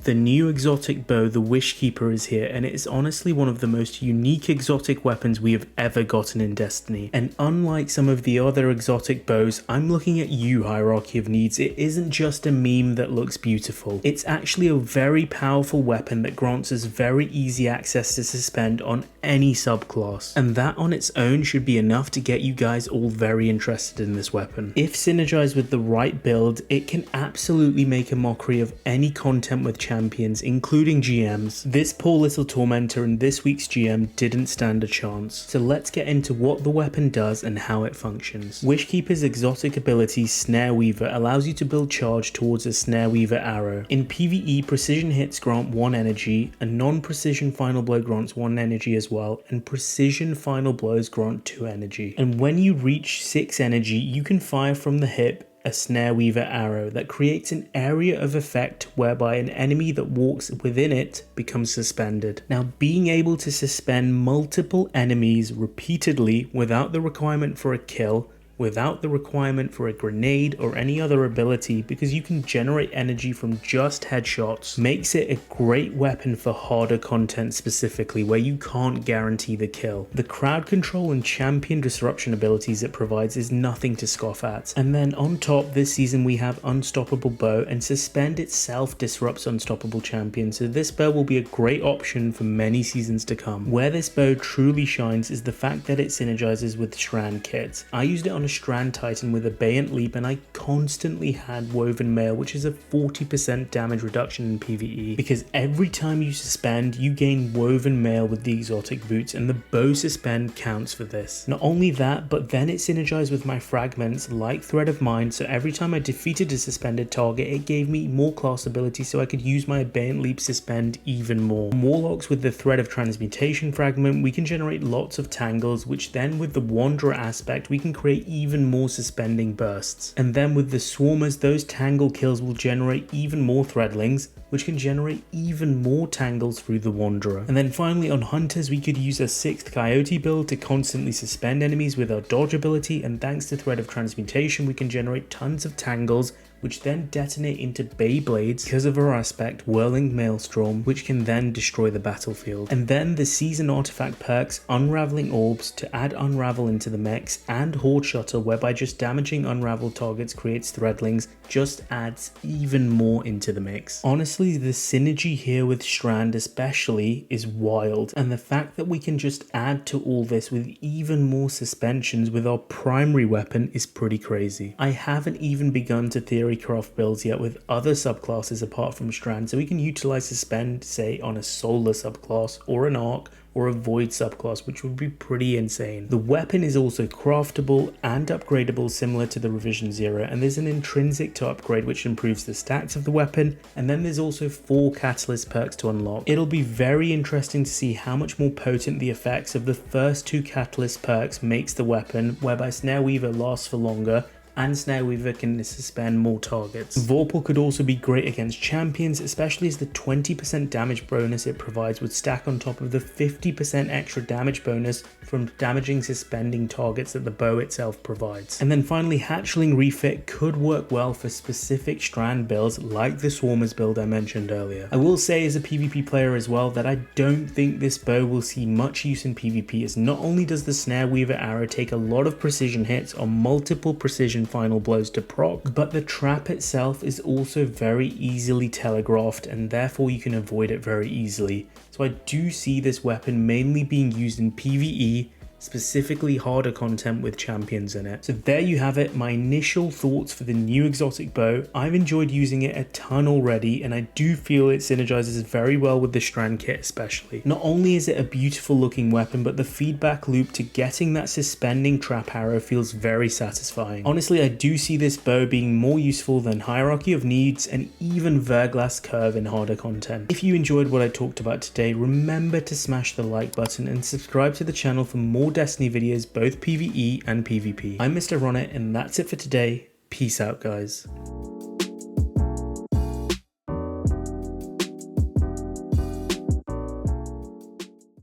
The new exotic bow, the Wishkeeper, is here, and it is honestly one of the most unique exotic weapons we have ever gotten in Destiny. And unlike some of the other exotic bows, I'm looking at you, Hierarchy of Needs. It isn't just a meme that looks beautiful. It's actually a very powerful weapon that grants us very easy access to suspend on any subclass. And that on its own should be enough to get you guys all very interested in this weapon. If synergized with the right build, it can absolutely make a mockery of any content with champions, including GMs. This poor little Tormentor in this week's GM didn't stand a chance. So let's get into what the weapon does and how it functions. Wishkeeper's exotic ability, Snare Weaver, allows you to build charge towards a Snare Weaver arrow. In PvE, precision hits grant 1 energy, a non-precision final blow grants 1 energy as well, and precision final blows grant 2 energy. And when you reach 6 energy, you can fire from the hip a Snare Weaver arrow that creates an area of effect whereby an enemy that walks within it becomes suspended. Now, being able to suspend multiple enemies repeatedly without the requirement for a kill, without the requirement for a grenade or any other ability, because you can generate energy from just headshots, makes it a great weapon for harder content specifically, where you can't guarantee the kill. The crowd control and champion disruption abilities it provides is nothing to scoff at. And then on top, this season we have Unstoppable Bow, and Suspend itself disrupts unstoppable champions, so this bow will be a great option for many seasons to come. Where this bow truly shines is the fact that it synergizes with Strand kits. I used it on a Strand Titan with a Bayant Leap, and I constantly had Woven Mail, which is a 40% damage reduction in PvE, because every time you suspend you gain Woven Mail with the exotic boots, and the bow suspend counts for this. Not only that, but then it synergized with my fragments like Thread of Mind, so every time I defeated a suspended target it gave me more class ability, so I could use my Bayant Leap suspend even more. Warlocks with the Thread of Transmutation fragment, we can generate lots of tangles, which then with the Wanderer aspect we can create even more suspending bursts. And then with the Swarmers, those tangle kills will generate even more Threadlings, which can generate even more tangles through the Wanderer. And then finally on Hunters, we could use a 6th Coyote build to constantly suspend enemies with our dodge ability, and thanks to Thread of Transmutation we can generate tons of tangles, which then detonate into Beyblades because of our aspect Whirling Maelstrom, which can then destroy the battlefield. And then the season artifact perks Unraveling Orbs to add Unravel into the mechs, and Horde Shutter, whereby just damaging unraveled targets creates Threadlings, just adds even more into the mix. Honestly, the synergy here with Strand especially is wild, and the fact that we can just add to all this with even more suspensions with our primary weapon is pretty crazy. I haven't even begun to theorize craft builds yet with other subclasses apart from Strand, so we can utilize Suspend, say on a Solar subclass or an Arc or a Void subclass, which would be pretty insane. The weapon is also craftable and upgradable similar to the Revision 0, and there's an intrinsic to upgrade which improves the stats of the weapon, and then there's also 4 catalyst perks to unlock. It'll be very interesting to see how much more potent the effects of the first 2 catalyst perks makes the weapon, whereby Snare Weaver lasts for longer and Snare Weaver can suspend more targets. Vorpal could also be great against champions, especially as the 20% damage bonus it provides would stack on top of the 50% extra damage bonus from damaging suspending targets that the bow itself provides. And then finally, Hatchling Refit could work well for specific Strand builds like the Swarmers build I mentioned earlier. I will say as a PvP player as well that I don't think this bow will see much use in PvP, as not only does the Snare Weaver arrow take a lot of precision hits on multiple precision final blows to proc, but the trap itself is also very easily telegraphed, and therefore you can avoid it very easily. So I do see this weapon mainly being used in PvE, specifically harder content with champions in it. So there you have it, my initial thoughts for the new exotic bow. I've enjoyed using it a ton already, and I do feel it synergizes very well with the Strand kit especially. Not only is it a beautiful looking weapon, but the feedback loop to getting that suspending trap arrow feels very satisfying. Honestly, I do see this bow being more useful than Hierarchy of Needs and even Verglass Curve in harder content. If you enjoyed what I talked about today, remember to smash the like button and subscribe to the channel for more Destiny videos, both PvE and PvP. I'm Mr. Ronnet, and that's it for today. Peace out, guys.